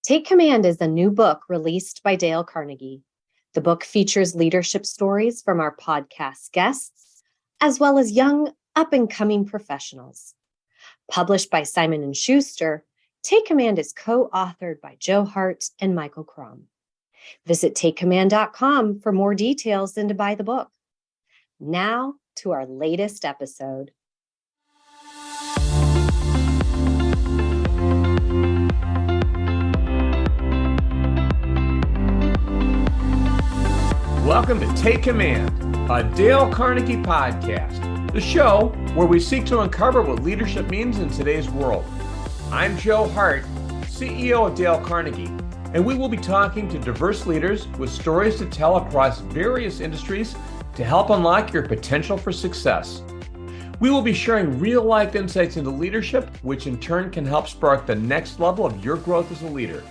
Take Command is a new book released by Dale Carnegie. The book features leadership stories from our podcast guests, as well as young, up-and-coming professionals. Published by Simon & Schuster, Take Command is co-authored by Joe Hart and Michael Crom. Visit takecommand.com for more details and to buy the book. Now to our latest episode. Welcome to Take Command, a Dale Carnegie podcast, the show where we seek to uncover what leadership means in today's world. I'm Joe Hart, CEO of Dale Carnegie, and we will be talking to diverse leaders with stories to tell across various industries to help unlock your potential for success. We will be sharing real-life insights into leadership, which in turn can help spark the next level of your growth as a leader.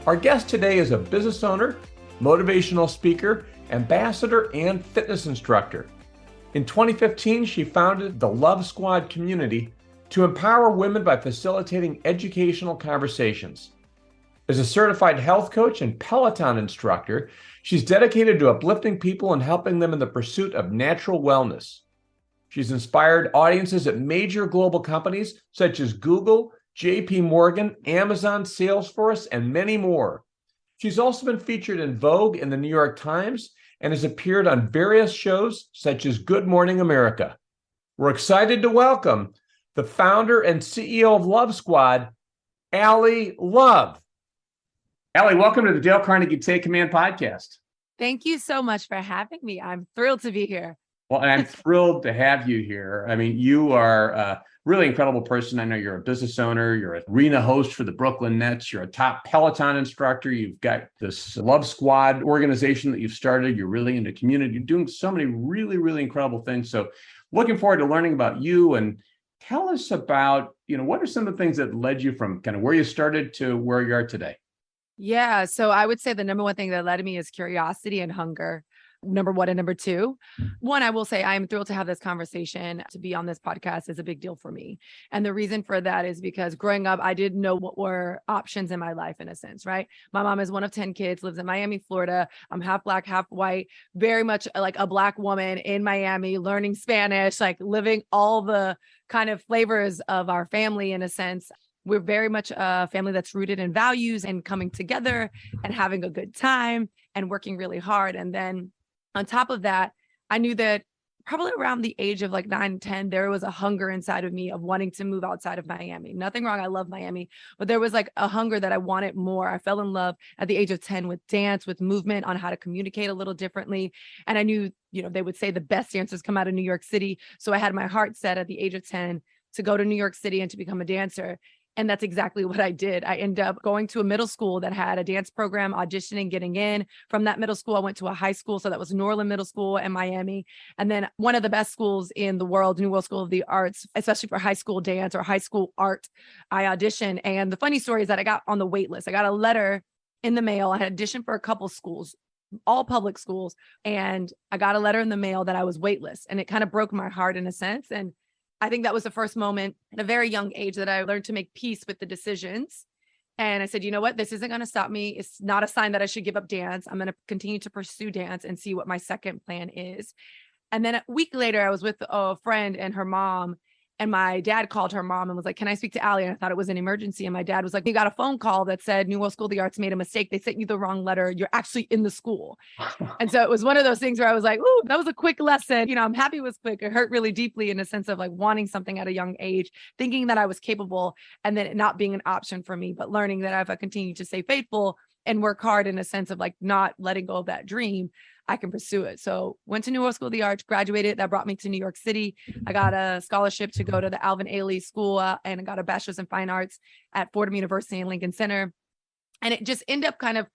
Our guest today is a business owner, motivational speaker, ambassador, and fitness instructor. In 2015, she founded the Love Squad community to empower women by facilitating educational conversations. As a certified health coach and Peloton instructor, she's dedicated to uplifting people and helping them in the pursuit of natural wellness. She's inspired audiences at major global companies such as Google, JP Morgan, Amazon, Salesforce, and many more. She's also been featured in Vogue and the New York Times and has appeared on various shows such as Good Morning America. We're excited to welcome the founder and CEO of Love Squad, Allie Love. Allie, welcome to the Dale Carnegie Take Command podcast. Thank you so much for having me. I'm thrilled to be here. Well, and I'm thrilled to have you here. I mean, you are a really incredible person. I know you're a business owner. You're an arena host for the Brooklyn Nets. You're a top Peloton instructor. You've got this Love Squad organization that you've started. You're really into community. You're doing so many really, really incredible things. So looking forward to learning about you, and tell us about, what are some of the things that led you from kind of where you started to where you are today? Yeah. So I would say the number one thing that led me is curiosity and hunger. Number one and number two. One, I will say I am thrilled to have this conversation. To be on this podcast is a big deal for me. And the reason for that is because growing up, I didn't know what were options in my life, in a sense, right? My mom is one of 10 kids, lives in Miami, Florida. I'm half Black, half white, very much like a Black woman in Miami, learning Spanish, like living all the kind of flavors of our family, in a sense. We're very much a family that's rooted in values and coming together and having a good time and working really hard. And then on top of that, I knew that probably around the age of like 9, 10, there was a hunger inside of me of wanting to move outside of Miami. Nothing wrong. I love Miami, but there was like a hunger that I wanted more. I fell in love at the age of 10 with dance, with movement, on how to communicate a little differently. And I knew, they would say the best dancers come out of New York City. So I had my heart set at the age of 10 to go to New York City and to become a dancer. And that's exactly what I did. I ended up going to a middle school that had a dance program, auditioning, getting in. From that middle school, I went to a high school. So that was Norland Middle School in Miami. And then one of the best schools in the world, New World School of the Arts, especially for high school dance or high school art. I auditioned. And the funny story is that I got on the wait list. I got a letter in the mail. I had auditioned for a couple schools, all public schools. And I got a letter in the mail that I was waitlist. And it kind of broke my heart in a sense. And I think that was the first moment at a very young age that I learned to make peace with the decisions. And I said, you know what, this isn't going to stop me. It's not a sign that I should give up dance. I'm going to continue to pursue dance and see what my second plan is. And then a week later, I was with a friend and her mom, and my dad called her mom and was like, can I speak to Allie? And I thought it was an emergency. And my dad was like, you got a phone call that said New World School of the Arts made a mistake. They sent you the wrong letter. You're actually in the school. And so it was one of those things where I was like, ooh, that was a quick lesson. I'm happy it was quick. It hurt really deeply in a sense of like wanting something at a young age, thinking that I was capable, and then it not being an option for me, but learning that if I continue to stay faithful and work hard in a sense of like not letting go of that dream, I can pursue it. So went to New York School of the Arts, graduated. That brought me to New York City. I got a scholarship to go to the Alvin Ailey School and I got a bachelor's in fine arts at Fordham University in Lincoln Center. And it just ended up kind of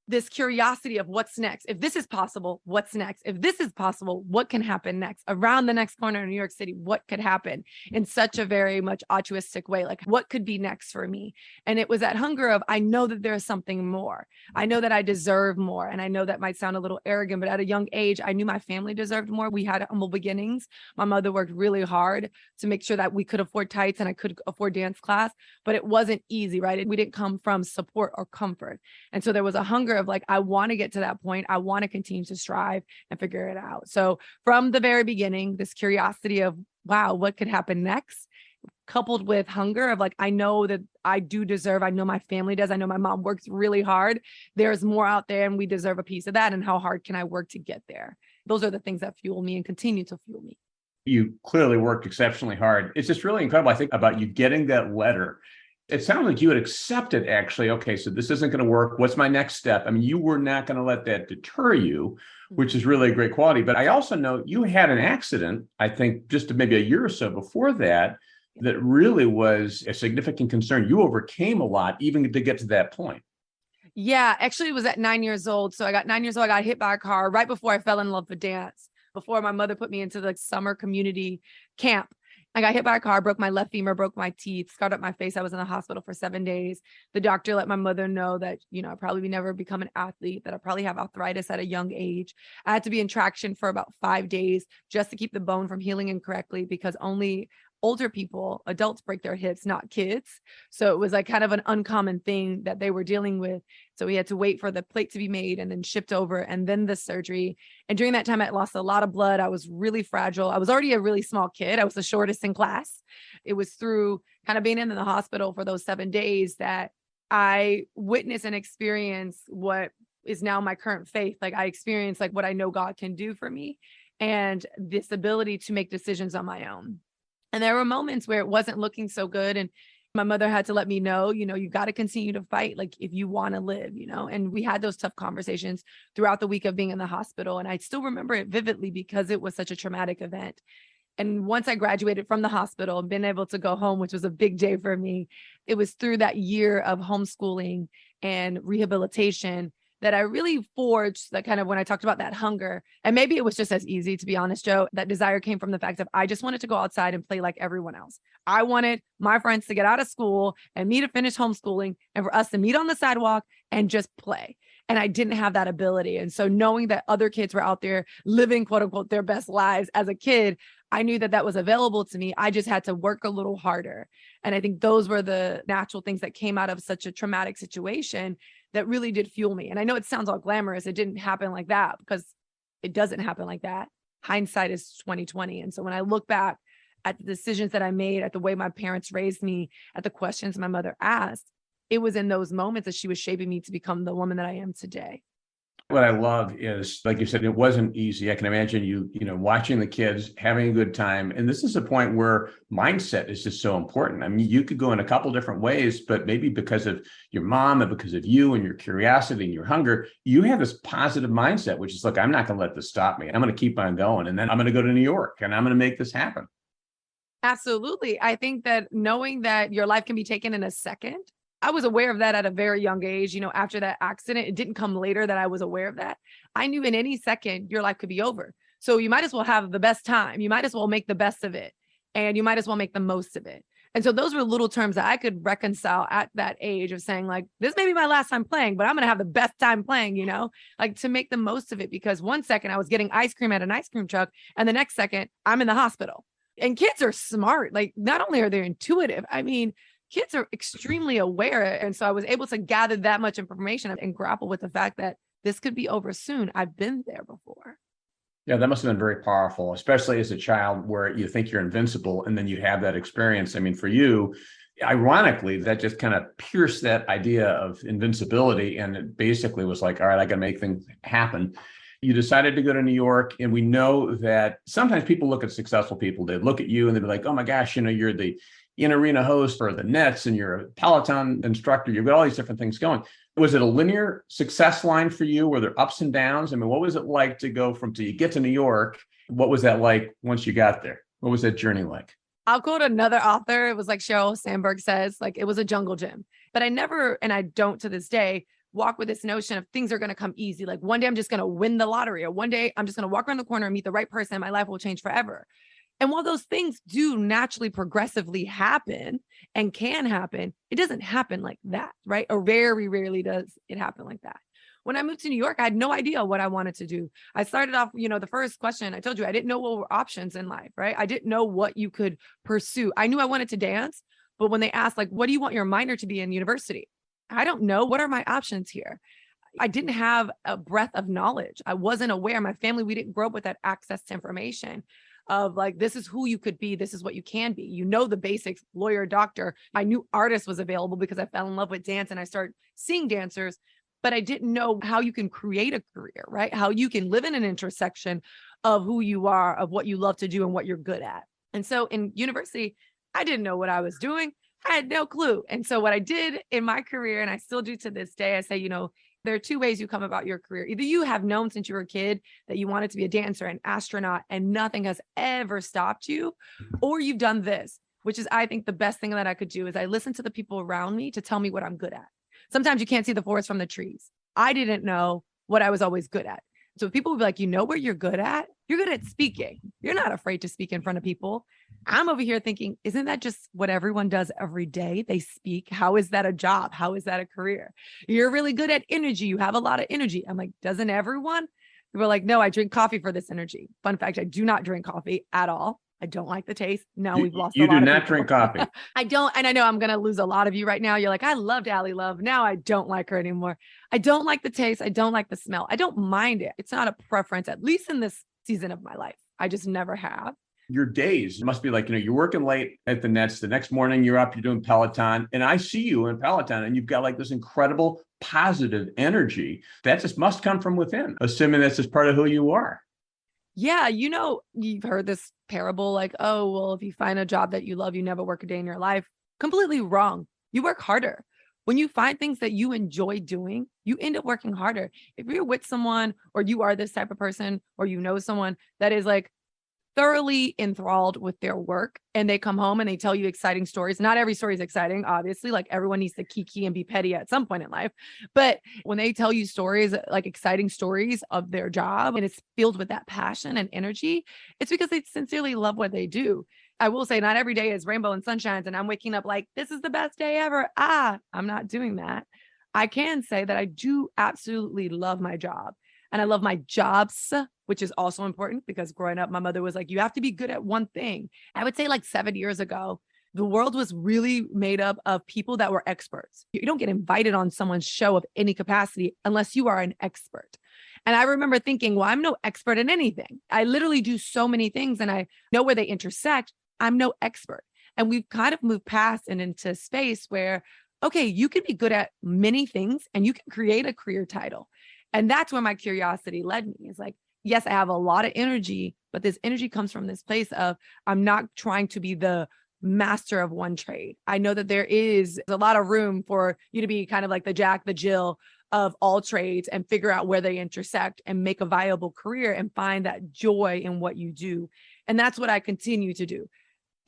this curiosity of what's next. If this is possible, what's next? If this is possible, what can happen next? Around the next corner in New York City, what could happen in such a very much altruistic way? Like, what could be next for me? And it was that hunger of, I know that there is something more. I know that I deserve more. And I know that might sound a little arrogant, but at a young age, I knew my family deserved more. We had humble beginnings. My mother worked really hard to make sure that we could afford tights and I could afford dance class, but it wasn't easy, right? We didn't come from support or comfort. And so there was a hunger of like, I want to get to that point. I want to continue to strive and figure it out. So from the very beginning, this curiosity of, wow, what could happen next? Coupled with hunger of like, I know that I do deserve, I know my family does. I know my mom works really hard. There's more out there and we deserve a piece of that. And how hard can I work to get there? Those are the things that fuel me and continue to fuel me. You clearly worked exceptionally hard. It's just really incredible, I think, about you getting that letter. It sounded like you had accepted, actually, okay, so this isn't going to work. What's my next step? I mean, you were not going to let that deter you, which is really a great quality. But I also know you had an accident, I think, just maybe a year or so before that, that really was a significant concern. You overcame a lot, even to get to that point. Yeah, actually, it was at 9 years old. So I got 9 years old. I got hit by a car right before I fell in love with dance, before my mother put me into the summer community camp. I got hit by a car, broke my left femur, broke my teeth, scarred up my face. I was in the hospital for 7 days. The doctor let my mother know that, I'd probably never become an athlete, that I probably have arthritis at a young age. I had to be in traction for about 5 days just to keep the bone from healing incorrectly, because only older people, adults, break their hips, not kids. So it was like kind of an uncommon thing that they were dealing with. So we had to wait for the plate to be made and then shipped over and then the surgery. And during that time, I lost a lot of blood. I was really fragile. I was already a really small kid. I was the shortest in class. It was through kind of being in the hospital for those 7 days that I witnessed and experienced what is now my current faith. Like I experienced like what I know God can do for me and this ability to make decisions on my own. And there were moments where it wasn't looking so good. And my mother had to let me know, you got to continue to fight, like if you want to live, and we had those tough conversations throughout the week of being in the hospital. And I still remember it vividly because it was such a traumatic event. And once I graduated from the hospital and been able to go home, which was a big day for me, it was through that year of homeschooling and rehabilitation that I really forged that kind of, when I talked about that hunger, and maybe it was just as easy, to be honest, Joe, that desire came from the fact that I just wanted to go outside and play like everyone else. I wanted my friends to get out of school and me to finish homeschooling and for us to meet on the sidewalk and just play. And I didn't have that ability. And so knowing that other kids were out there living, quote unquote, their best lives as a kid, I knew that that was available to me. I just had to work a little harder. And I think those were the natural things that came out of such a traumatic situation that really did fuel me. And I know it sounds all glamorous. It didn't happen like that, because it doesn't happen like that. Hindsight is 2020. And so when I look back at the decisions that I made, at the way my parents raised me, at the questions my mother asked, it was in those moments that she was shaping me to become the woman that I am today. What I love is, like you said, it wasn't easy. I can imagine you watching the kids, having a good time. And this is a point where mindset is just so important. I mean, you could go in a couple different ways, but maybe because of your mom and because of you and your curiosity and your hunger, you have this positive mindset, which is, look, I'm not going to let this stop me. I'm going to keep on going. And then I'm going to go to New York and I'm going to make this happen. Absolutely. I think that knowing that your life can be taken in a second, I was aware of that at a very young age. After that accident, it didn't come later that I was aware of that. I knew in any second your life could be over. So you might as well have the best time. You might as well make the best of it. And you might as well make the most of it. And so those were little terms that I could reconcile at that age of saying, like, this may be my last time playing, but I'm going to have the best time playing, like to make the most of it. Because one second I was getting ice cream at an ice cream truck, and the next second I'm in the hospital. And kids are smart. Like, not only are they intuitive, I mean, kids are extremely aware. And so I was able to gather that much information and grapple with the fact that this could be over soon. I've been there before. Yeah, that must have been very powerful, especially as a child where you think you're invincible and then you have that experience. I mean, for you, ironically, that just kind of pierced that idea of invincibility. And it basically was like, all right, I got to make things happen. You decided to go to New York. And we know that sometimes people look at successful people, they look at you and they'd be like, oh my gosh, you're the in-arena host for the Nets and you're a Peloton instructor. You've got all these different things going. Was it a linear success line for you? Were there ups and downs? I mean, what was it like to go till you get to New York? What was that like once you got there? What was that journey like? I'll quote another author. It was like Sheryl Sandberg says, like, it was a jungle gym. But I never, and I don't to this day, walk with this notion of things are going to come easy. Like one day I'm just going to win the lottery, or one day I'm just going to walk around the corner and meet the right person and my life will change forever. And while those things do naturally progressively happen and can happen, it doesn't happen like that, right? Or very rarely does it happen like that. When I moved to New York, I had no idea what I wanted to do. I started off, the first question I told you, I didn't know what were options in life, right? I didn't know what you could pursue. I knew I wanted to dance, but when they asked, like, what do you want your minor to be in university? I don't know. What are my options here? I didn't have a breadth of knowledge. I wasn't aware. My family, we didn't grow up with that access to information of like, this is who you could be. This is what you can be. The basics, lawyer, doctor. I knew artist was available because I fell in love with dance and I started seeing dancers, but I didn't know how you can create a career, right? How you can live in an intersection of who you are, of what you love to do and what you're good at. And so in university, I didn't know what I was doing. I had no clue. And so what I did in my career, and I still do to this day, I say, there are two ways you come about your career. Either you have known since you were a kid that you wanted to be a dancer, an astronaut, and nothing has ever stopped you, or you've done this, which is, I think, the best thing that I could do is I listen to the people around me to tell me what I'm good at. Sometimes you can't see the forest from the trees. I didn't know what I was always good at. So people would be like, what you're good at? You're good at speaking. You're not afraid to speak in front of people. I'm over here thinking, isn't that just what everyone does every day? They speak. How is that a job? How is that a career? You're really good at energy. You have a lot of energy. I'm like, doesn't everyone? People are like, no, I drink coffee for this energy. Fun fact, I do not drink coffee at all. I don't like the taste. Now we've lost a lot of people. You do not drink coffee. I don't. And I know I'm going to lose a lot of you right now. You're like, I loved Allie Love. Now I don't like her anymore. I don't like the taste. I don't like the smell. I don't mind it. It's not a preference, at least in this season of my life. I just never have. Your days must be like, you're working late at the Nets. The next morning you're up, you're doing Peloton. And I see you in Peloton and you've got like this incredible positive energy that just must come from within, assuming that's just part of who you are. Yeah. You've heard this parable like, oh, well, if you find a job that you love, you never work a day in your life. Completely wrong. You work harder. When you find things that you enjoy doing, you end up working harder. If you're with someone or you are this type of person or someone that is like thoroughly enthralled with their work and they come home and they tell you exciting stories. Not every story is exciting, obviously, like everyone needs to kiki and be petty at some point in life. But when they tell you stories, like exciting stories of their job and it's filled with that passion and energy, it's because they sincerely love what they do. I will say not every day is rainbow and sunshines and I'm waking up like, this is the best day ever. I'm not doing that. I can say that I do absolutely love my job. And I love my jobs, which is also important because growing up, my mother was like, you have to be good at one thing. I would say like 7 years ago, the world was really made up of people that were experts. You don't get invited on someone's show of any capacity unless you are an expert. And I remember thinking, well, I'm no expert in anything. I literally do so many things and I know where they intersect. I'm no expert. And we've kind of moved past and into space where, okay, you can be good at many things and you can create a career title. And that's where my curiosity led me. It's like, yes, I have a lot of energy, but this energy comes from this place of I'm not trying to be the master of one trade. I know that there is a lot of room for you to be kind of like the Jack, the Jill of all trades and figure out where they intersect and make a viable career and find that joy in what you do. And that's what I continue to do.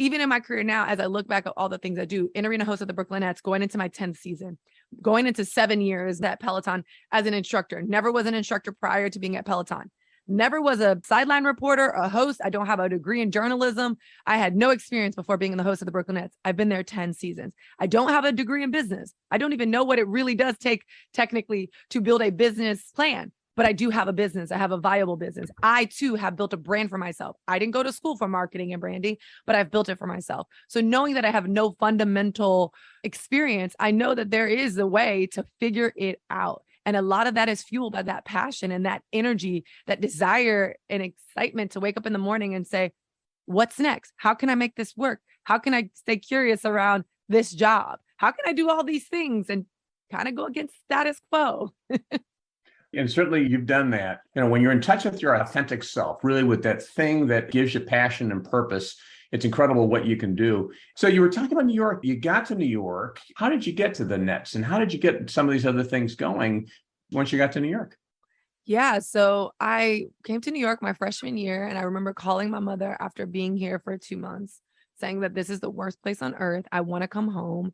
Even in my career now, as I look back at all the things I do, in-arena host of the Brooklyn Nets, going into my 10th season, going into 7 years at Peloton as an instructor, never was an instructor prior to being at Peloton, never was a sideline reporter, a host. I don't have a degree in journalism. I had no experience before being the host of the Brooklyn Nets. I've been there 10 seasons. I don't have a degree in business. I don't even know what it really does take technically to build a business plan. But I do have a business. I have a viable business. I too have built a brand for myself. I didn't go to school for marketing and branding, but I've built it for myself. So knowing that I have no fundamental experience, I know that there is a way to figure it out. And a lot of that is fueled by that passion and that energy, that desire and excitement to wake up in the morning and say, what's next? How can I make this work? How can I stay curious around this job? How can I do all these things and kind of go against status quo? And certainly you've done that. When you're in touch with your authentic self, really with that thing that gives you passion and purpose, it's incredible what you can do. So you were talking about New York. You got to New York. How did you get to the Nets? And how did you get some of these other things going once you got to New York? Yeah. So I came to New York my freshman year, and I remember calling my mother after being here for 2 months saying that this is the worst place on earth. I want to come home.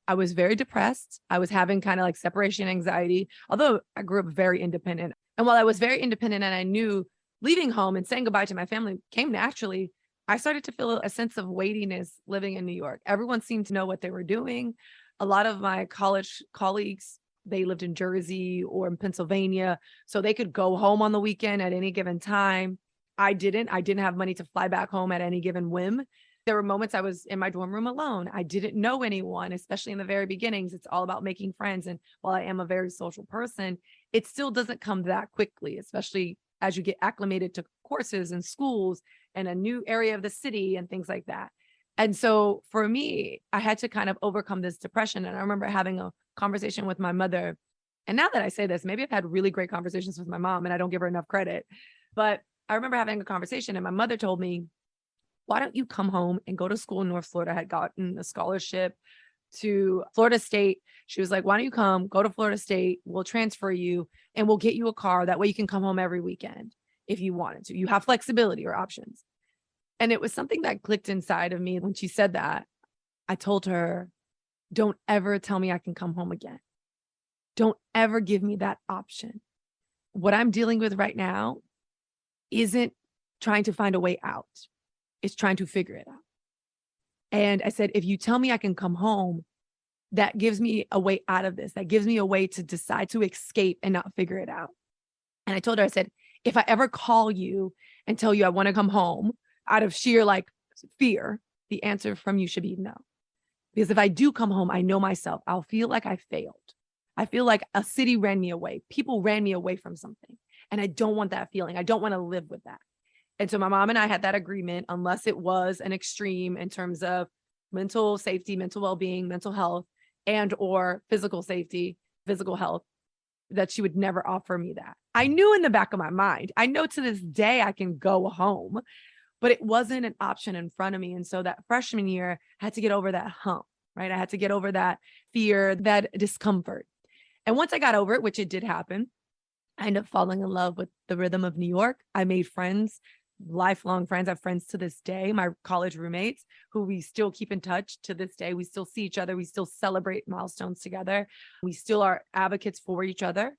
I was very depressed. I was having kind of like separation anxiety, although I grew up very independent. And while I was very independent and I knew leaving home and saying goodbye to my family came naturally, I started to feel a sense of weightiness living in New York. Everyone seemed to know what they were doing. A lot of my college colleagues, they lived in Jersey or in Pennsylvania, so they could go home on the weekend at any given time. I didn't have money to fly back home at any given whim. There were moments I was in my dorm room alone. I didn't know anyone, especially in the very beginnings. It's all about making friends. And while I am a very social person, it still doesn't come that quickly, especially as you get acclimated to courses and schools and a new area of the city and things like that. And so for me, I had to kind of overcome this depression. And I remember having a conversation with my mother. And now that I say this, maybe I've had really great conversations with my mom and I don't give her enough credit. But I remember having a conversation and my mother told me, why don't you come home and go to school in North Florida? I had gotten a scholarship to Florida State. She was like, why don't you come, go to Florida State? We'll transfer you and we'll get you a car. That way you can come home every weekend if you wanted to. You have flexibility or options. And it was something that clicked inside of me when she said that. I told her, don't ever tell me I can come home again. Don't ever give me that option. What I'm dealing with right now isn't trying to find a way out. It's trying to figure it out. And I said, if you tell me I can come home, that gives me a way out of this. That gives me a way to decide to escape and not figure it out. And I told her, I said, if I ever call you and tell you I want to come home out of sheer like fear, the answer from you should be no. Because if I do come home, I know myself, I'll feel like I failed. I feel like a city ran me away. People ran me away from something. And I don't want that feeling. I don't want to live with that. And so my mom and I had that agreement, unless it was an extreme in terms of mental safety, mental well-being, mental health, and or physical safety, physical health, that she would never offer me that. I knew in the back of my mind, I know to this day I can go home, but it wasn't an option in front of me. And so that freshman year, I had to get over that hump, right? I had to get over that fear, that discomfort. And once I got over it, which it did happen, I ended up falling in love with the rhythm of New York. I made friends, lifelong friends. I have friends to this day, my college roommates who we still keep in touch to this day. We still see each other. We still celebrate milestones together. We still are advocates for each other.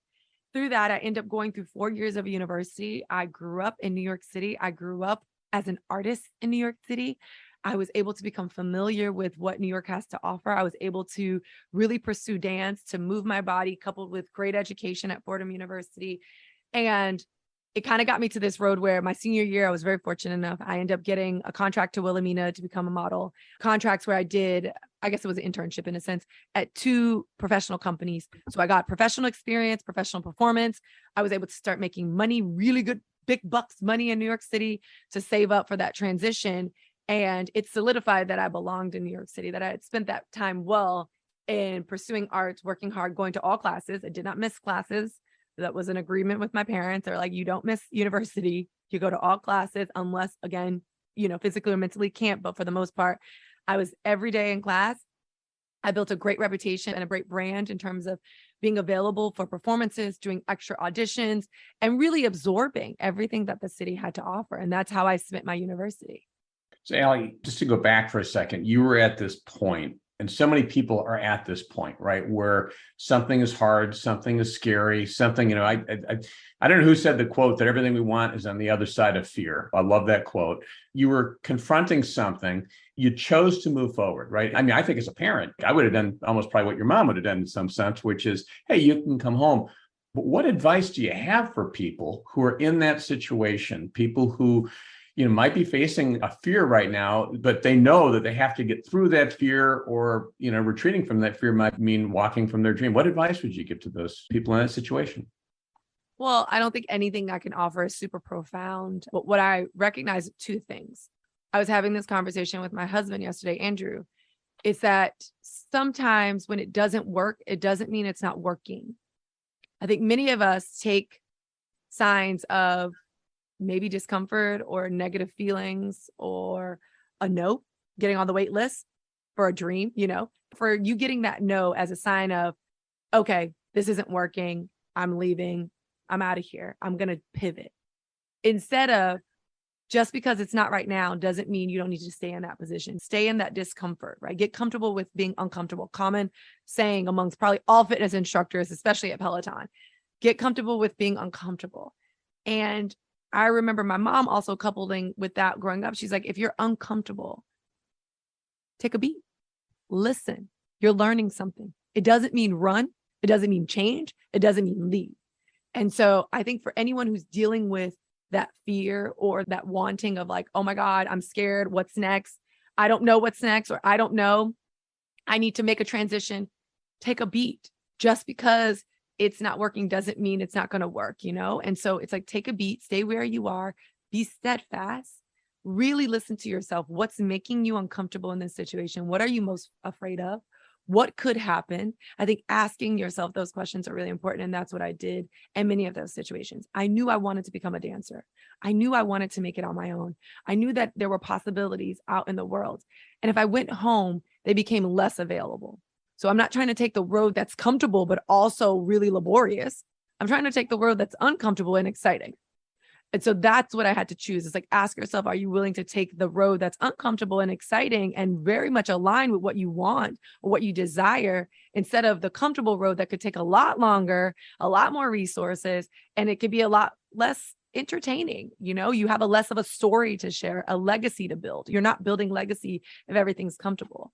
Through that, I ended up going through 4 years of university. I grew up in New York City. I grew up as an artist in New York City. I was able to become familiar with what New York has to offer. I was able to really pursue dance, to move my body, coupled with great education at Fordham University. And it kind of got me to this road where my senior year, I was very fortunate enough. I ended up getting a contract to Wilhelmina to become a model. Contracts where I did, I guess it was an internship in a sense, at 2 professional companies. So I got professional experience, professional performance. I was able to start making money, really good, big bucks money in New York City to save up for that transition. And it solidified that I belonged in New York City, that I had spent that time well in pursuing arts, working hard, going to all classes. I did not miss classes. That was an agreement with my parents. They're like, you don't miss university. You go to all classes unless, again, physically or mentally can't. But for the most part, I was every day in class. I built a great reputation and a great brand in terms of being available for performances, doing extra auditions, and really absorbing everything that the city had to offer. And that's how I spent my university. So, Allie, just to go back for a second, you were at this point, and so many people are at this point, right, where something is hard, something is scary, something, I don't know who said the quote that everything we want is on the other side of fear. I love that quote. You were confronting something, you chose to move forward, right? I mean, I think as a parent, I would have done almost probably what your mom would have done in some sense, which is, hey, you can come home. But what advice do you have for people who are in that situation, people who might be facing a fear right now, but they know that they have to get through that fear, or, retreating from that fear might mean walking from their dream. What advice would you give to those people in that situation? Well, I don't think anything I can offer is super profound, but what I recognize 2 things. I was having this conversation with my husband yesterday, Andrew, is that sometimes when it doesn't work, it doesn't mean it's not working. I think many of us take signs of maybe discomfort or negative feelings or a no, getting on the wait list for a dream, for you getting that no as a sign of, okay, this isn't working. I'm leaving. I'm out of here. I'm going to pivot, instead of Just because it's not right now doesn't mean you don't need to stay in that position. Stay in that discomfort, right? Get comfortable with being uncomfortable. Common saying amongst probably all fitness instructors, especially at Peloton. Get comfortable with being uncomfortable. And I remember my mom also coupling with that growing up. She's like, if you're uncomfortable, take a beat, listen. You're learning something. It doesn't mean run. It doesn't mean change. It doesn't mean leave. And so I think for anyone who's dealing with that fear or that wanting of like, oh my God, I'm scared. What's next? I don't know what's next, or I don't know. I need to make a transition. Take a beat. Just because it's not working doesn't mean it's not going to work, you know? And so it's like, take a beat, stay where you are, be steadfast, really listen to yourself. What's making you uncomfortable in this situation? What are you most afraid of? What could happen? I think asking yourself those questions are really important. And that's what I did in many of those situations. I knew I wanted to become a dancer. I knew I wanted to make it on my own. I knew that there were possibilities out in the world. And if I went home, they became less available. So I'm not trying to take the road that's comfortable, but also really laborious. I'm trying to take the road that's uncomfortable and exciting. And so that's what I had to choose. It's like, ask yourself, are you willing to take the road that's uncomfortable and exciting and very much aligned with what you want or what you desire, instead of the comfortable road that could take a lot longer, a lot more resources, and it could be a lot less entertaining. You know, you have a less of a story to share, a legacy to build. You're not building legacy if everything's comfortable.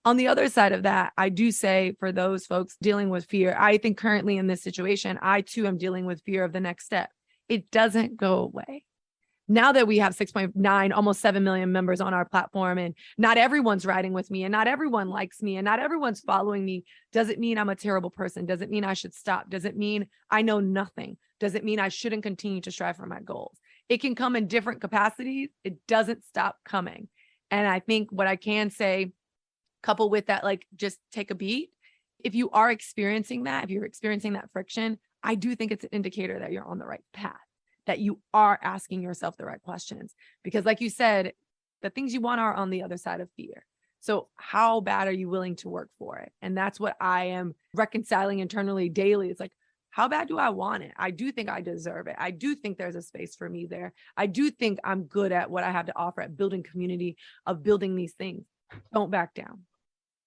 On the other side of that, I do say for those folks dealing with fear, I think currently in this situation, I too am dealing with fear of the next step. It doesn't go away. Now that we have 6.9, almost 7 million members on our platform, and not everyone's riding with me, and not everyone likes me, and not everyone's following me, doesn't mean I'm a terrible person. Doesn't mean I should stop. Doesn't mean I know nothing. Doesn't mean I shouldn't continue to strive for my goals. It can come in different capacities. It doesn't stop coming. And I think what I can say, coupled with that, like, just take a beat. If you are experiencing that, if you're experiencing that friction, I do think it's an indicator that you're on the right path, that you are asking yourself the right questions. Because like you said, the things you want are on the other side of fear. So how bad are you willing to work for it? And that's what I am reconciling internally daily. It's like, how bad do I want it? I do think I deserve it. I do think there's a space for me there. I do think I'm good at what I have to offer at building community, of building these things. Don't back down.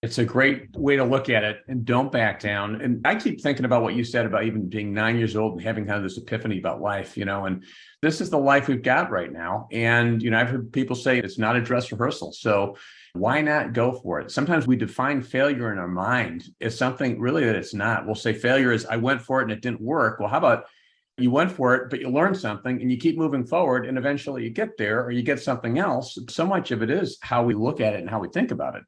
It's a great way to look at it, and don't back down. And I keep thinking about what you said about even being 9 years old and having kind of this epiphany about life, you know, and this is the life we've got right now. And, you know, I've heard people say it's not a dress rehearsal. So why not go for it? Sometimes we define failure in our mind as something really that it's not. We'll say failure is, I went for it and it didn't work. Well, how about you went for it, but you learned something and you keep moving forward and eventually you get there or you get something else. So much of it is how we look at it and how we think about it.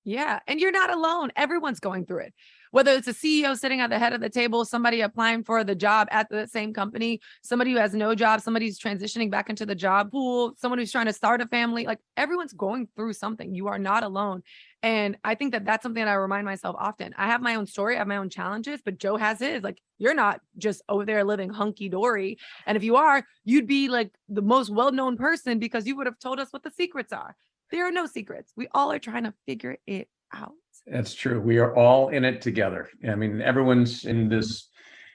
Yeah. And you're not alone. Everyone's going through it. Whether it's a CEO sitting at the head of the table, somebody applying for the job at the same company, somebody who has no job, somebody who's transitioning back into the job pool, someone who's trying to start a family, like everyone's going through something. You are not alone. And I think that that's something that I remind myself often. I have my own story, I have my own challenges, but Joe has his. Like, you're not just over there living hunky dory. And if you are, you'd be like the most well-known person because you would have told us what the secrets are. There are no secrets. We all are trying to figure it out. That's true. We are all in it together. I mean, everyone's in this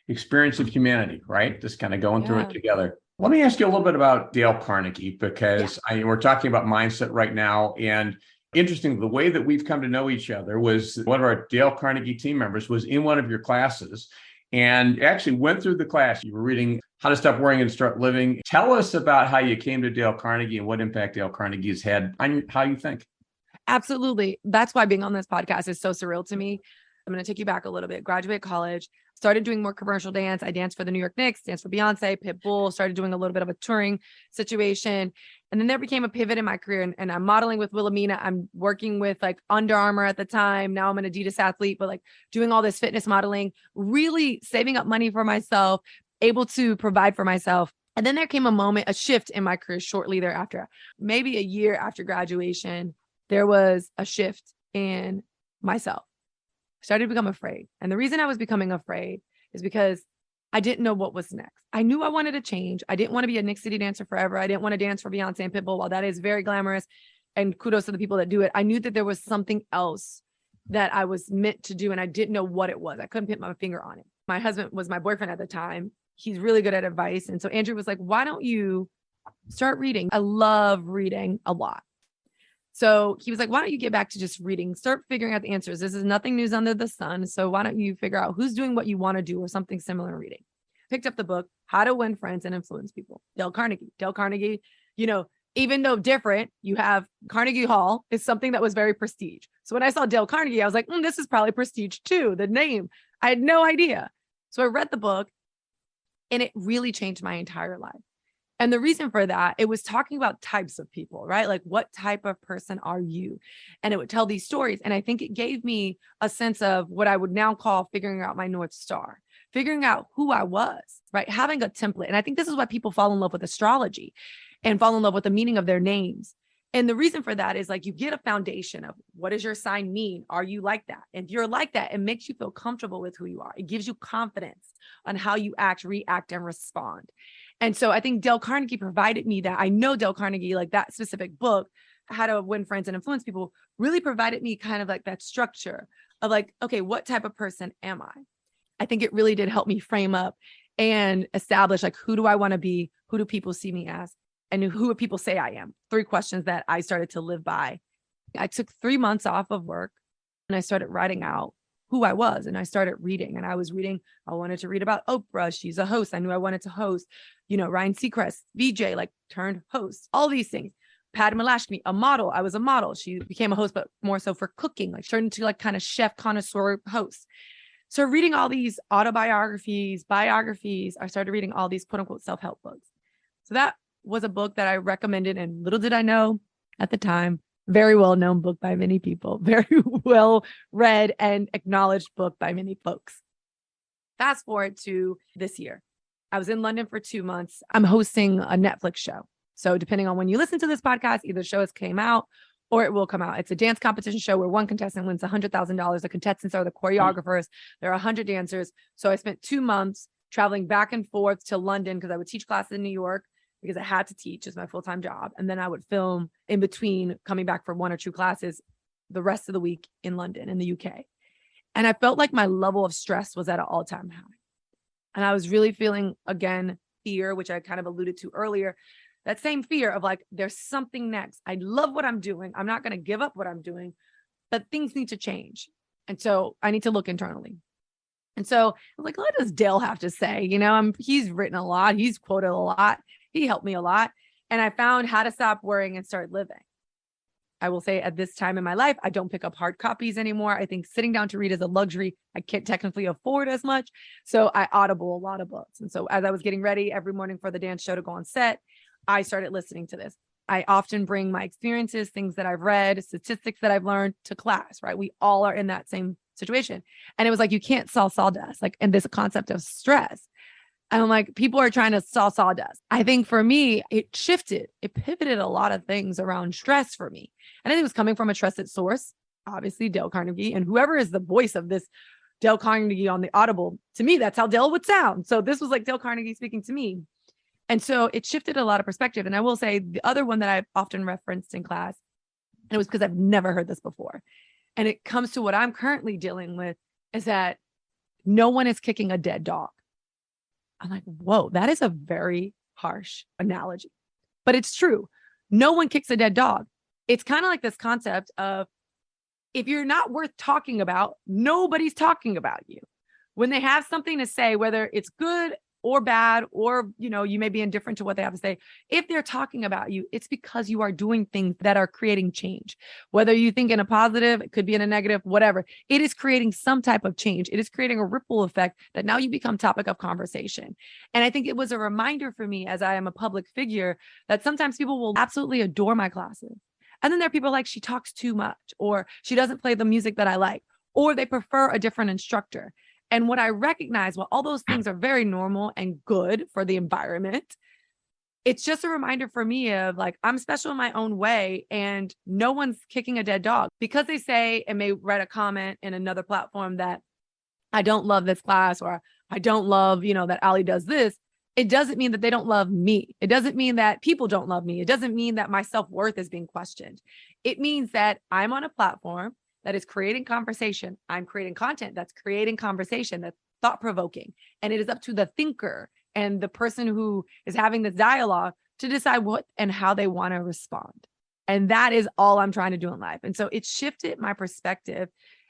experience of humanity, right? Just kind of going through it together. Let me ask you a little bit about Dale Carnegie, because we're talking about mindset right now. And interesting, the way that we've come to know each other was one of our Dale Carnegie team members was in one of your classes and actually went through the class. You were reading How to Stop Worrying and Start Living. Tell us about how you came to Dale Carnegie and what impact Dale Carnegie has had on how you think. Absolutely. That's why being on this podcast is so surreal to me. I'm going to take you back a little bit. Graduated college, started doing more commercial dance. I danced for the New York Knicks, danced for Beyonce, Pitbull, started doing a little bit of a touring situation. And then there became a pivot in my career, and I'm modeling with Wilhelmina. I'm working with like Under Armour at the time. Now I'm an Adidas athlete, but like doing all this fitness modeling, really saving up money for myself, able to provide for myself. And then there came a moment, a shift in my career shortly thereafter. Maybe a year after graduation, there was a shift in myself. I started to become afraid. And the reason I was becoming afraid is because I didn't know what was next. I knew I wanted to change. I didn't want to be a Knicks City dancer forever. I didn't want to dance for Beyonce and Pitbull. While that is very glamorous, and kudos to the people that do it, I knew that there was something else that I was meant to do, and I didn't know what it was. I couldn't put my finger on it. My husband was my boyfriend at the time. He's really good at advice. And so Andrew was like, why don't you start reading. I love reading a lot. So he was like, why don't you get back to just reading, start figuring out the answers. This is nothing new under the sun. So why don't you figure out who's doing what you want to do or something similar in reading? Picked up the book, How to Win Friends and Influence People, Dale Carnegie. Dale Carnegie, even though different, you have Carnegie Hall is something that was very prestige. So when I saw Dale Carnegie, I was like, this is probably prestige too, the name. I had no idea. So I read the book and it really changed my entire life. And the reason for that, it was talking about types of people, right? Like, what type of person are you? And it would tell these stories. And I think it gave me a sense of what I would now call figuring out my North Star, figuring out who I was, right? Having a template. And I think this is why people fall in love with astrology and fall in love with the meaning of their names. And the reason for that is like, you get a foundation of what does your sign mean? Are you like that? If you're like that, it makes you feel comfortable with who you are. It gives you confidence on how you act, react, and respond. And so I think Dale Carnegie provided me that. I know Dale Carnegie, like that specific book, How to Win Friends and Influence People, really provided me kind of like that structure of like, okay, what type of person am I? I think it really did help me frame up and establish like, who do I want to be? Who do people see me as? And who do people say I am? 3 questions that I started to live by. I took 3 months off of work and I started writing out who I was. And I started reading, and I was reading. I wanted to read about Oprah. She's a host. I knew I wanted to host, Ryan Seacrest, VJ, like turned host, all these things. Patty Malashkini, a model. I was a model. She became a host, but more so for cooking, like turned into like kind of chef connoisseur host. So reading all these autobiographies, biographies, I started reading all these quote unquote self-help books. So that was a book that I recommended. And little did I know at the time, very well known book by many people, very well read and acknowledged book by many folks. Fast forward to this year. I was in London for 2 months. I'm hosting a Netflix show. So depending on when you listen to this podcast, either the show has came out or it will come out. It's a dance competition show where one contestant wins $100,000. The contestants are the choreographers. There are 100 dancers. So I spent 2 months traveling back and forth to London because I would teach classes in New York because I had to teach as my full-time job. And then I would film in between coming back for 1 or 2 classes the rest of the week in London, in the UK. And I felt like my level of stress was at an all-time high. And I was really feeling, again, fear, which I kind of alluded to earlier, that same fear of like, there's something next. I love what I'm doing. I'm not going to give up what I'm doing, but things need to change. And so I need to look internally. And so I'm like, what does Dale have to say? He's written a lot. He's quoted a lot. He helped me a lot. And I found how to stop worrying and start living. I will say at this time in my life, I don't pick up hard copies anymore. I think sitting down to read is a luxury I can't technically afford as much. So I audible a lot of books. And so as I was getting ready every morning for the dance show to go on set, I started listening to this. I often bring my experiences, things that I've read, statistics that I've learned to class, right? We all are in that same situation. And it was like, you can't saw sawdust, like, and this concept of stress. And I'm like, people are trying to saw sawdust. I think for me, it pivoted a lot of things around stress for me. And I think it was coming from a trusted source, obviously Dale Carnegie, and whoever is the voice of this Dale Carnegie on the Audible, to me, that's how Dale would sound. So this was like Dale Carnegie speaking to me. And so it shifted a lot of perspective. And I will say the other one that I've often referenced in class, and it was because I've never heard this before. And it comes to what I'm currently dealing with, is that no one is kicking a dead dog. I'm like, whoa, that is a very harsh analogy, but it's true. No one kicks a dead dog. It's kind of like this concept of, if you're not worth talking about, nobody's talking about you. When they have something to say, whether it's good or bad, or, you may be indifferent to what they have to say, if they're talking about you, it's because you are doing things that are creating change. Whether you think in a positive, it could be in a negative, whatever, it is creating some type of change. It is creating a ripple effect that now you become topic of conversation. And I think it was a reminder for me, as I am a public figure, that sometimes people will absolutely adore my classes. And then there are people like, she talks too much, or she doesn't play the music that I like, or they prefer a different instructor. And what I recognize, while all those things are very normal and good for the environment, it's just a reminder for me of like, I'm special in my own way, and no one's kicking a dead dog because they say and may write a comment in another platform that I don't love this class, or I don't love, that Ali does this. It doesn't mean that they don't love me. It doesn't mean that people don't love me. It doesn't mean that my self-worth is being questioned. It means that I'm on a platform that is creating conversation. I'm creating content that's creating conversation, that's thought-provoking. And it is up to the thinker and the person who is having this dialogue to decide what and how they want to respond. And that is all I'm trying to do in life. And so it shifted my perspective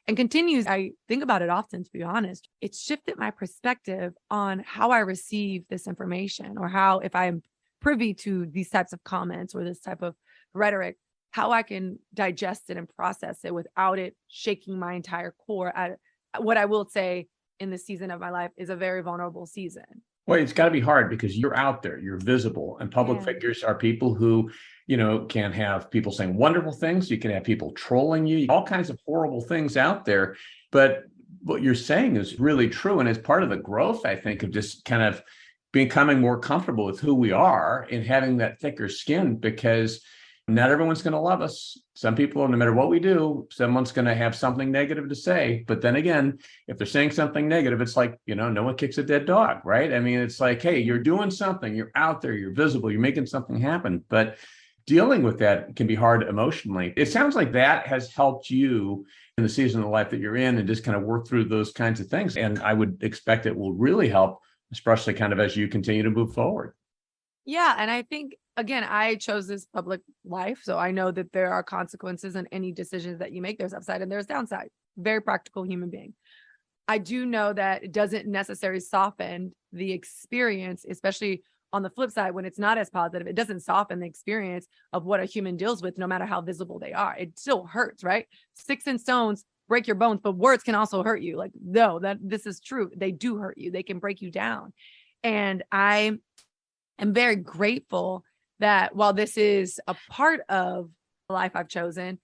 and continues. I think about it often, to be honest. It's shifted my perspective on how I receive this information, or how, if I'm privy to these types of comments or this type of rhetoric, how I can digest it and process it without it shaking my entire core. At what I will say, in this season of my life is a very vulnerable season. Well, it's got to be hard because you're out there, you're visible, and public figures are people who, can have people saying wonderful things. You can have people trolling you, all kinds of horrible things out there. But what you're saying is really true. And it's part of the growth, I think, of just kind of becoming more comfortable with who we are and having that thicker skin, because not everyone's going to love us. Some people, no matter what we do, someone's going to have something negative to say. But then again, if they're saying something negative, it's like, no one kicks a dead dog, right? I mean, it's like, hey, you're doing something, you're out there, you're visible, you're making something happen. But dealing with that can be hard emotionally. It sounds like that has helped you in the season of life that you're in, and just kind of work through those kinds of things. And I would expect it will really help, especially kind of as you continue to move forward. Yeah. And I think, again, I chose this public life, so I know that there are consequences in any decisions that you make. There's upside and there's downside. Very practical human being. I do know that it doesn't necessarily soften the experience, especially on the flip side, when it's not as positive. It doesn't soften the experience of what a human deals with, no matter how visible they are. It still hurts, right? Sticks and stones break your bones, but words can also hurt you. Like, no, this is true. They do hurt you. They can break you down. And I am very grateful that while this is a part of the life I've chosen,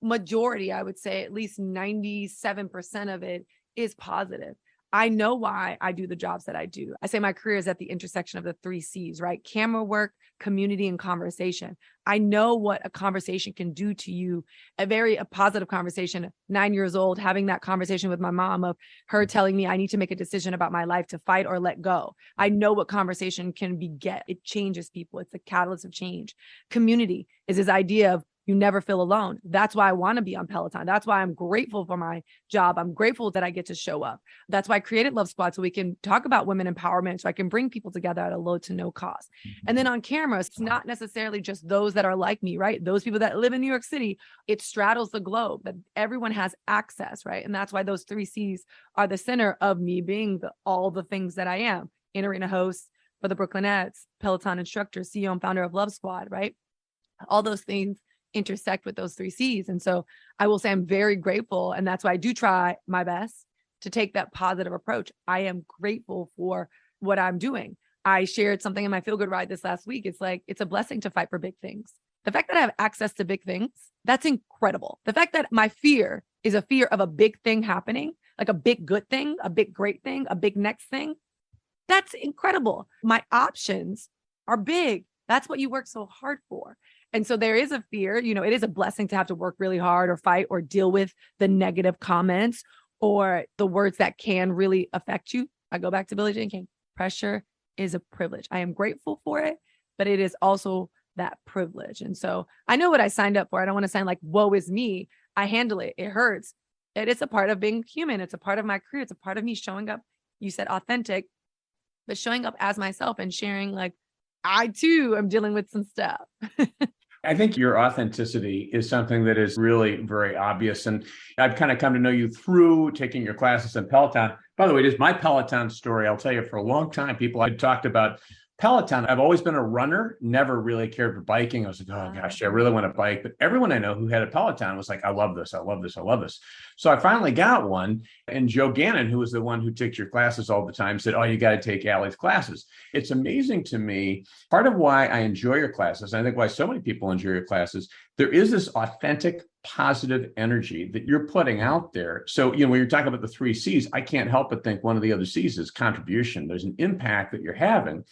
majority, I would say at least 97% of it is positive. I know why I do the jobs that I do. I say my career is at the intersection of the 3 C's, right? Camera work, community, and conversation. I know what a conversation can do to you. A positive conversation, 9 years old, having that conversation with my mom, of her telling me I need to make a decision about my life, to fight or let go. I know what conversation can beget. It changes people. It's a catalyst of change. Community is this idea of you never feel alone. That's why I want to be on Peloton. That's why I'm grateful for my job. I'm grateful that I get to show up. That's why I created Love Squad, so we can talk about women empowerment, so I can bring people together at a low to no cost. And then on camera, it's not necessarily just those that are like me, right? Those people that live in New York City. It straddles the globe, that everyone has access, right? And that's why those 3 C's are the center of me being all the things that I am. In-arena host for the Brooklyn Nets, Peloton instructor, CEO and founder of Love Squad, right? All those things intersect with those 3 C's. And so I will say I'm very grateful. And that's why I do try my best to take that positive approach. I am grateful for what I'm doing. I shared something in my Feel Good Ride this last week. It's like, it's a blessing to fight for big things. The fact that I have access to big things, that's incredible. The fact that my fear is a fear of a big thing happening, like a big good thing, a big great thing, a big next thing, that's incredible. My options are big. That's what you work so hard for. And so there is a fear, it is a blessing to have to work really hard or fight or deal with the negative comments or the words that can really affect you. I go back to Billie Jean King. Pressure is a privilege. I am grateful for it, but it is also that privilege. And so I know what I signed up for. I don't want to sound like, woe is me. I handle it. It hurts. It is a part of being human. It's a part of my career. It's a part of me showing up. You said authentic, but showing up as myself and sharing, like, I too am dealing with some stuff. I think your authenticity is something that is really very obvious. And I've kind of come to know you through taking your classes in Peloton. By the way, it is my Peloton story. I'll tell you, for a long time, people had talked about Peloton. I've always been a runner, never really cared for biking. I was like, oh gosh, I really want to bike. But everyone I know who had a Peloton was like, I love this. I love this. I love this. So I finally got one. And Joe Gannon, who was the one who takes your classes all the time, said, oh, you got to take Allie's classes. It's amazing to me. Part of why I enjoy your classes, and I think why so many people enjoy your classes, there is this authentic, positive energy that you're putting out there. So, when you're talking about the 3 C's, I can't help but think one of the other C's is contribution. There's an impact that you're having.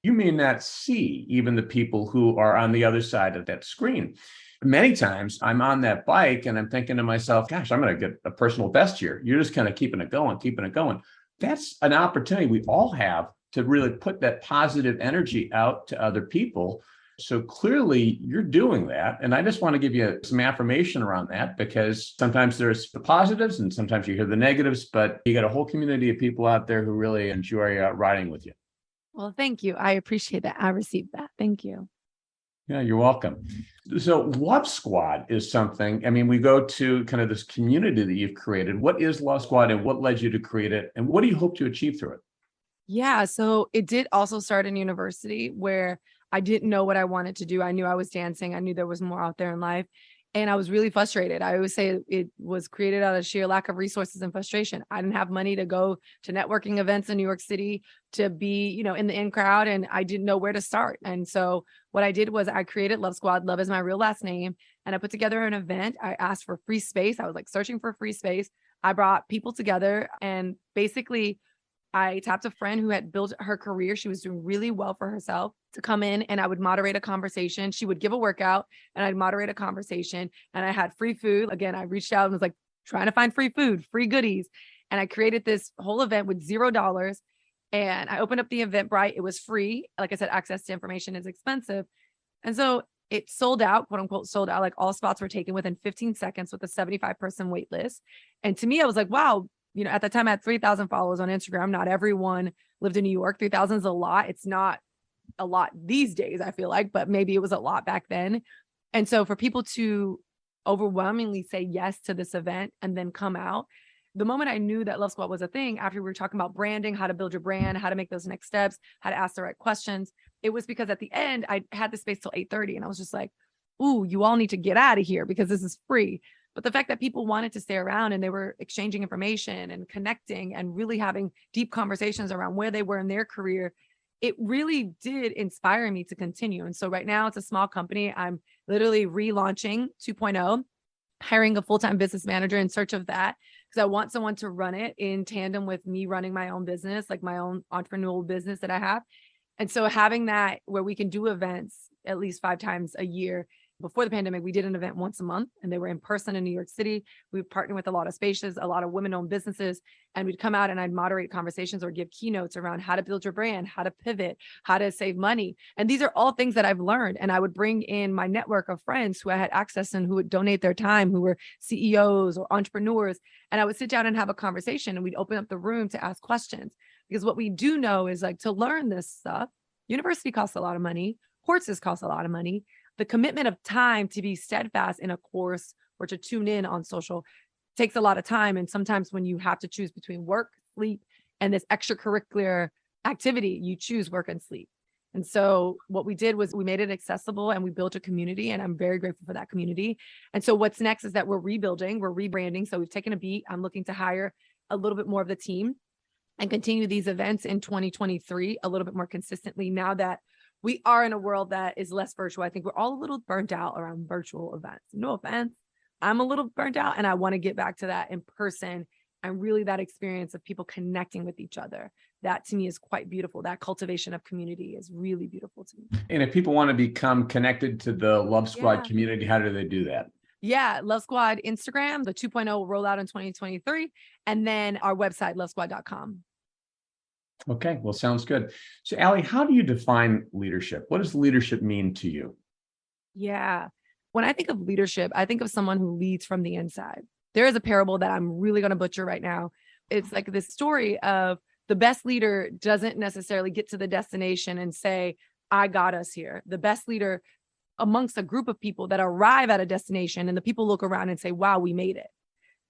You may not see even the people who are on the other side of that screen. Many times I'm on that bike and I'm thinking to myself, gosh, I'm going to get a personal best here. You're just kind of keeping it going, keeping it going. That's an opportunity we all have to really put that positive energy out to other people. So clearly you're doing that. And I just want to give you some affirmation around that, because sometimes there's the positives and sometimes you hear the negatives, but you got a whole community of people out there who really enjoy riding with you. Well, thank you. I appreciate that. I received that. Thank you. Yeah, you're welcome. So Love Squad is something, I mean, we go to kind of this community that you've created. What is Love Squad and what led you to create it? And what do you hope to achieve through it? Yeah. So it did also start in university where I didn't know what I wanted to do. I knew I was dancing. I knew there was more out there in life. And I was really frustrated. I always say it was created out of sheer lack of resources and frustration. I didn't have money to go to networking events in New York City to be, in the in crowd, and I didn't know where to start. And so what I did was I created Love Squad. Love is my real last name. And I put together an event. I asked for free space. I was like searching for free space. I brought people together, and basically I tapped a friend who had built her career. She was doing really well for herself to come in, and I would moderate a conversation. She would give a workout and I'd moderate a conversation, and I had free food. Again, I reached out and was like trying to find free food, free goodies. And I created this whole event with $0. And I opened up the Eventbrite. It was free. Like I said, access to information is expensive. And so it sold out, quote unquote, sold out. Like all spots were taken within 15 seconds with a 75-person wait list. And to me, I was like, wow, at the time I had 3,000 followers on Instagram. Not everyone lived in New York. 3,000 is a lot. It's not a lot these days, I feel like, but maybe it was a lot back then. And so for people to overwhelmingly say yes to this event and then come out, the moment I knew that Love Squad was a thing, after we were talking about branding, how to build your brand, how to make those next steps, how to ask the right questions, it was because at the end, I had the space till 8:30 and I was just like, ooh, you all need to get out of here because this is free. But the fact that people wanted to stay around and they were exchanging information and connecting and really having deep conversations around where they were in their career, it really did inspire me to continue. And so right now it's a small company. I'm literally relaunching 2.0, hiring a full-time business manager in search of that, because I want someone to run it in tandem with me running my own business, like my own entrepreneurial business that I have. And so having that where we can do events at least 5 times a year. Before the pandemic, we did an event once a month and they were in person in New York City. We partnered with a lot of spaces, a lot of women-owned businesses, and we'd come out and I'd moderate conversations or give keynotes around how to build your brand, how to pivot, how to save money. And these are all things that I've learned. And I would bring in my network of friends who I had access and who would donate their time, who were CEOs or entrepreneurs. And I would sit down and have a conversation and we'd open up the room to ask questions. Because what we do know is like to learn this stuff, university costs a lot of money, courses cost a lot of money. The commitment of time to be steadfast in a course or to tune in on social takes a lot of time. And sometimes when you have to choose between work, sleep, and this extracurricular activity, you choose work and sleep. And so what we did was we made it accessible and we built a community, and I'm very grateful for that community. And so what's next is that we're rebuilding, we're rebranding. So we've taken a beat. I'm looking to hire a little bit more of the team and continue these events in 2023 a little bit more consistently now that we are in a world that is less virtual. I think we're all a little burnt out around virtual events. No offense. I'm a little burnt out and I want to get back to that in person and really that experience of people connecting with each other. That to me is quite beautiful. That cultivation of community is really beautiful to me. And if people want to become connected to the Love Squad community, how do they do that? Yeah, Love Squad Instagram, the 2.0 will roll out in 2023, and then our website, lovesquad.com. Okay, well, sounds good. So, Allie, how do you define leadership? What does leadership mean to you? Yeah. When I think of leadership, I think of someone who leads from the inside. There is a parable that I'm really going to butcher right now. It's like this story of the best leader doesn't necessarily get to the destination and say, I got us here. The best leader amongst a group of people that arrive at a destination and the people look around and say, wow, we made it.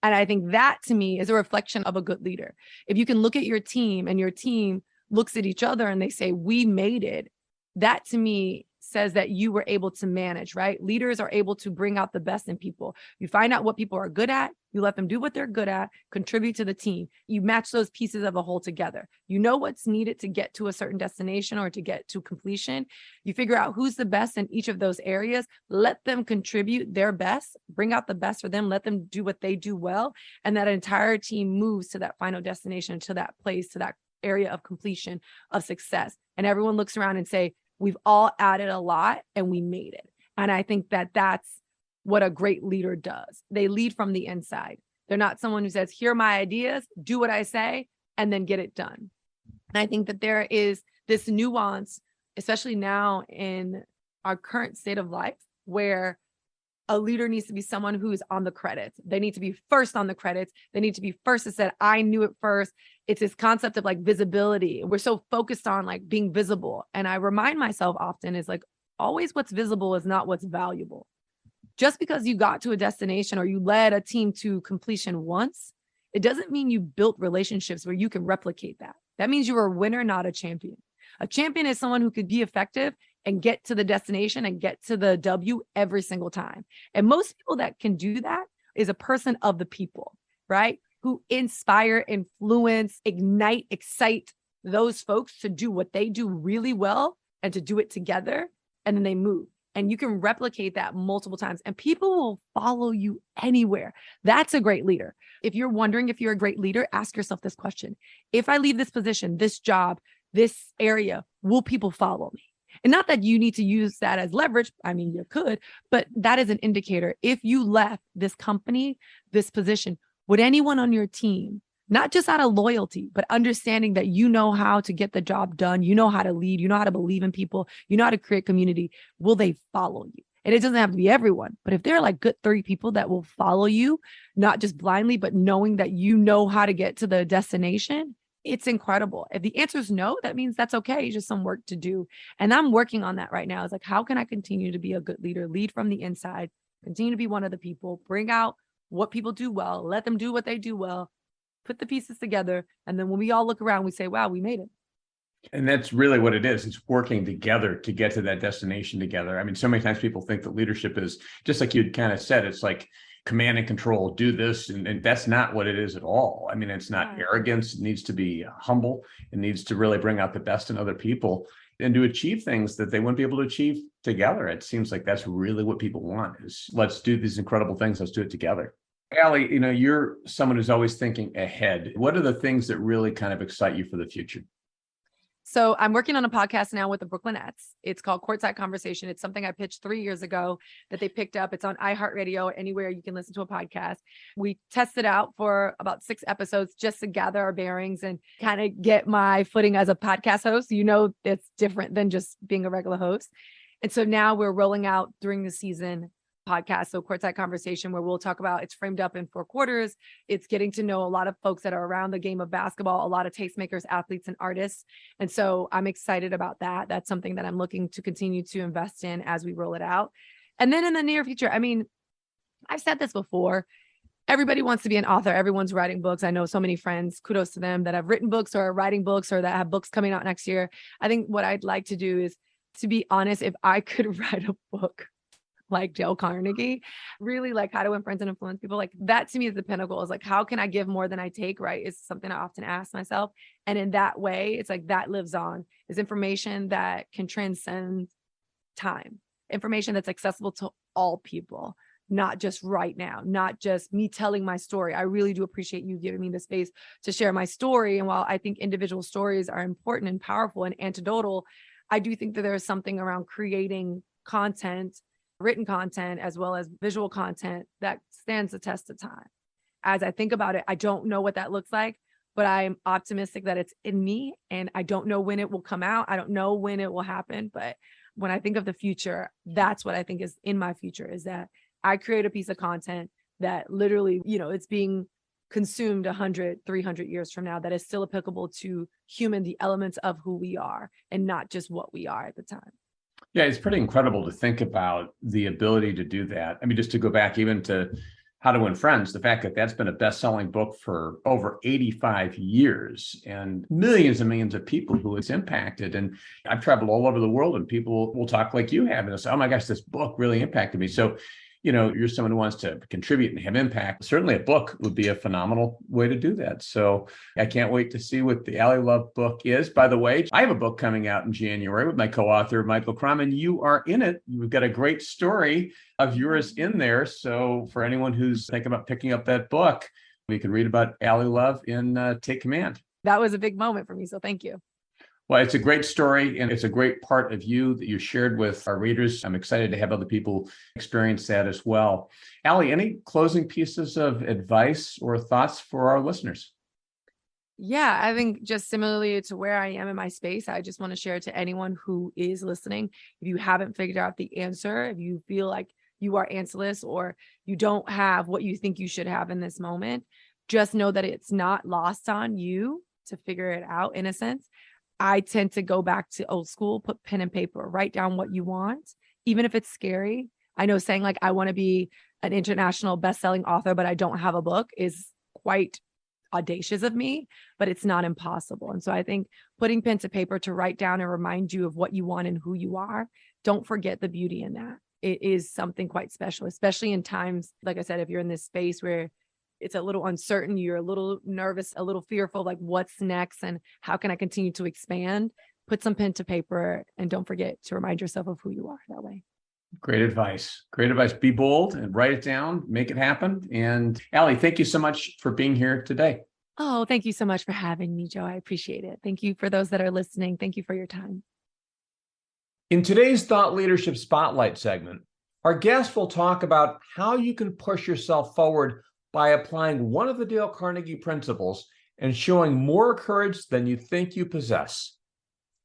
And I think that to me is a reflection of a good leader. If you can look at your team and your team looks at each other and they say, we made it, that to me says that you were able to manage, right? Leaders are able to bring out the best in people. You find out what people are good at, you let them do what they're good at, contribute to the team. You match those pieces of a whole together. You know what's needed to get to a certain destination or to get to completion. You figure out who's the best in each of those areas, let them contribute their best, bring out the best for them, let them do what they do well. And that entire team moves to that final destination, to that place, to that area of completion, of success. And everyone looks around and say, we've all added a lot and we made it. And I think that that's what a great leader does. They lead from the inside. They're not someone who says, here are my ideas, do what I say, and then get it done. And I think that there is this nuance, especially now in our current state of life, where A leader needs to be someone who is on the credits. They need to be first on the credits. They need to be first that said, I knew it first. It's this concept of like visibility. We're so focused on like being visible. And I remind myself often is like, always what's visible is not what's valuable. Just because you got to a destination or you led a team to completion once, it doesn't mean you built relationships where you can replicate that. That means you were a winner, not a champion. A champion is someone who could be effective and get to the destination and get to the W every single time. And most people that can do that is a person of the people, right? Who inspire, influence, ignite, excite those folks to do what they do really well and to do it together. And then they move. And you can replicate that multiple times and people will follow you anywhere. That's a great leader. If you're wondering if you're a great leader, ask yourself this question. If I leave this position, this job, this area, will people follow me? And not that you need to use that as leverage. I mean, you could, but that is an indicator. If you left this company, this position, would anyone on your team, not just out of loyalty, but understanding that you know how to get the job done, you know how to lead, you know how to believe in people, you know how to create community, will they follow you? And it doesn't have to be everyone, but if there are like good 30 people that will follow you, not just blindly, but knowing that you know how to get to the destination, it's incredible. If the answer is no, that means that's okay. It's just some work to do. And I'm working on that right now. It's like, how can I continue to be a good leader, lead from the inside, continue to be one of the people, bring out what people do well, let them do what they do well, put the pieces together. And then when we all look around, we say, wow, we made it. And that's really what it is. It's working together to get to that destination together. I mean, so many times people think that leadership is just like you'd kind of said, it's like command and control, do this. And that's not what it is at all. I mean, it's not arrogance. It needs to be humble. It needs to really bring out the best in other people and to achieve things that they wouldn't be able to achieve together. It seems like that's really what people want is let's do these incredible things. Let's do it together. Allie, you're someone who's always thinking ahead. What are the things that really kind of excite you for the future? So I'm working on a podcast now with the Brooklynettes. It's called Courtside Conversation. It's something I pitched 3 years ago that they picked up. It's on iHeartRadio, anywhere you can listen to a podcast. We tested out for about 6 episodes just to gather our bearings and kind of get my footing as a podcast host. It's different than just being a regular host. And so now we're rolling out during the season podcast. So Courtside Conversation, where we'll talk about, it's framed up in 4 quarters. It's getting to know a lot of folks that are around the game of basketball, a lot of tastemakers, athletes, and artists. And so I'm excited about that. That's something that I'm looking to continue to invest in as we roll it out. And then in the near future, I mean, I've said this before, everybody wants to be an author. Everyone's writing books. I know so many friends, kudos to them, that have written books or are writing books or that have books coming out next year. I think what I'd like to do is, to be honest, if I could write a book like Dale Carnegie, really like how to win friends and influence people, like that to me is the pinnacle. Is like, how can I give more than I take, right? Is something I often ask myself. And in that way, it's like that lives on, is information that can transcend time, information that's accessible to all people, not just right now, not just me telling my story. I really do appreciate you giving me the space to share my story. And while I think individual stories are important and powerful and anecdotal, I do think that there is something around creating content, written content, as well as visual content that stands the test of time. As I think about it, I don't know what that looks like, but I'm optimistic that it's in me, and I don't know when it will come out. I don't know when it will happen, but when I think of the future, that's what I think is in my future, is that I create a piece of content that literally, it's being consumed 100, 300 years from now, that is still applicable to the elements of who we are, and not just what we are at the time. Yeah, it's pretty incredible to think about the ability to do that. I mean, just to go back even to How to Win Friends, the fact that that's been a best-selling book for over 85 years and millions and millions of people who it's impacted. And I've traveled all over the world, and people will talk like you have and say, oh my gosh, this book really impacted me. So, you're someone who wants to contribute and have impact. Certainly a book would be a phenomenal way to do that. So I can't wait to see what the Allie Love book is. By the way, I have a book coming out in January with my co-author, Michael Crum, and you are in it. We've got a great story of yours in there. So for anyone who's thinking about picking up that book, we can read about Allie Love in Take Command. That was a big moment for me. So thank you. Well, it's a great story, and it's a great part of you that you shared with our readers. I'm excited to have other people experience that as well. Allie, any closing pieces of advice or thoughts for our listeners? Yeah, I think just similarly to where I am in my space, I just want to share to anyone who is listening, if you haven't figured out the answer, if you feel like you are answerless or you don't have what you think you should have in this moment, just know that it's not lost on you to figure it out in a sense. I tend to go back to old school, put pen and paper, write down what you want, even if it's scary. I know saying like, I want to be an international best-selling author, but I don't have a book is quite audacious of me, but it's not impossible. And so I think putting pen to paper to write down and remind you of what you want and who you are, don't forget the beauty in that. It is something quite special, especially in times, like I said, if you're in this space where it's a little uncertain, you're a little nervous, a little fearful, like what's next and how can I continue to expand? Put some pen to paper and don't forget to remind yourself of who you are that way. Great advice. Great advice. Be bold and write it down, make it happen. And Allie, thank you so much for being here today. Oh, thank you so much for having me, Joe. I appreciate it. Thank you for those that are listening. Thank you for your time. In today's Thought Leadership Spotlight segment, our guest will talk about how you can push yourself forward by applying one of the Dale Carnegie principles and showing more courage than you think you possess.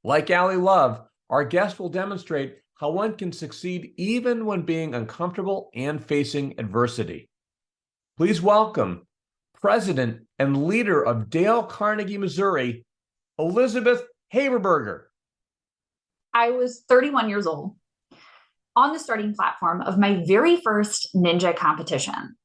Like Allie Love, our guest will demonstrate how one can succeed even when being uncomfortable and facing adversity. Please welcome President and leader of Dale Carnegie, Missouri, Elizabeth Haberberger. I was 31 years old on the starting platform of my very first ninja competition.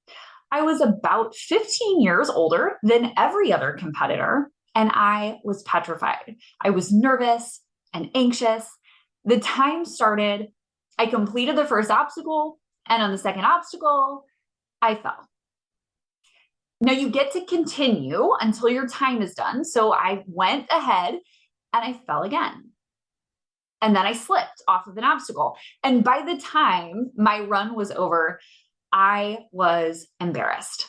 I was about 15 years older than every other competitor, and I was petrified. I was nervous and anxious. The time started, I completed the first obstacle, and on the second obstacle, I fell. Now you get to continue until your time is done. So I went ahead and I fell again. And then I slipped off of an obstacle. And by the time my run was over, I was embarrassed.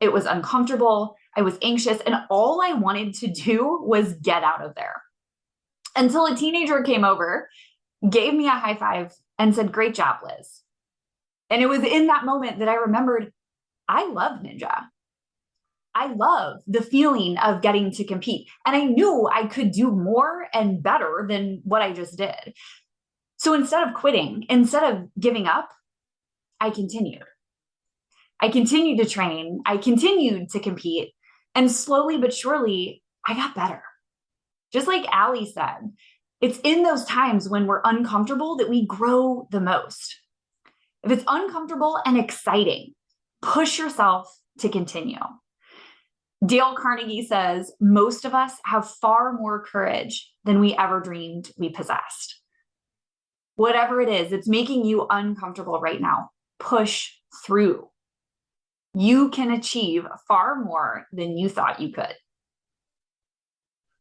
It was uncomfortable. I was anxious. And all I wanted to do was get out of there. Until a teenager came over, gave me a high five and said, "Great job, Liz." And it was in that moment that I remembered, I love ninja. I love the feeling of getting to compete. And I knew I could do more and better than what I just did. So instead of quitting, instead of giving up, I continued. I continued to train. I continued to compete. And slowly but surely, I got better. Just like Allie said, it's in those times when we're uncomfortable that we grow the most. If it's uncomfortable and exciting, push yourself to continue. Dale Carnegie says, most of us have far more courage than we ever dreamed we possessed. Whatever it is, it's making you uncomfortable right now. Push through. You can achieve far more than you thought you could.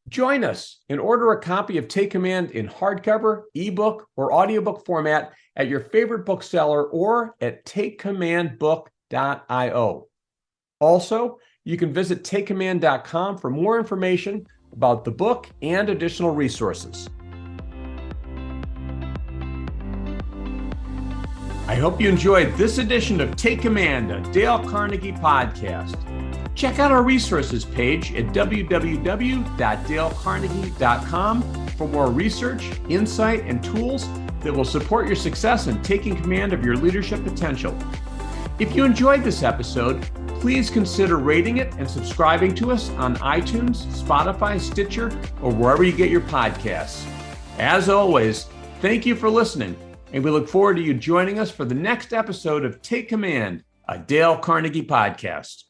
Join us and order a copy of Take Command in hardcover, ebook, or audiobook format at your favorite bookseller or at takecommandbook.io. Also, you can visit takecommand.com for more information about the book and additional resources. I hope you enjoyed this edition of Take Command, a Dale Carnegie podcast. Check out our resources page at www.dalecarnegie.com for more research, insight, and tools that will support your success in taking command of your leadership potential. If you enjoyed this episode, please consider rating it and subscribing to us on iTunes, Spotify, Stitcher, or wherever you get your podcasts. As always, thank you for listening, and we look forward to you joining us for the next episode of Take Command, a Dale Carnegie podcast.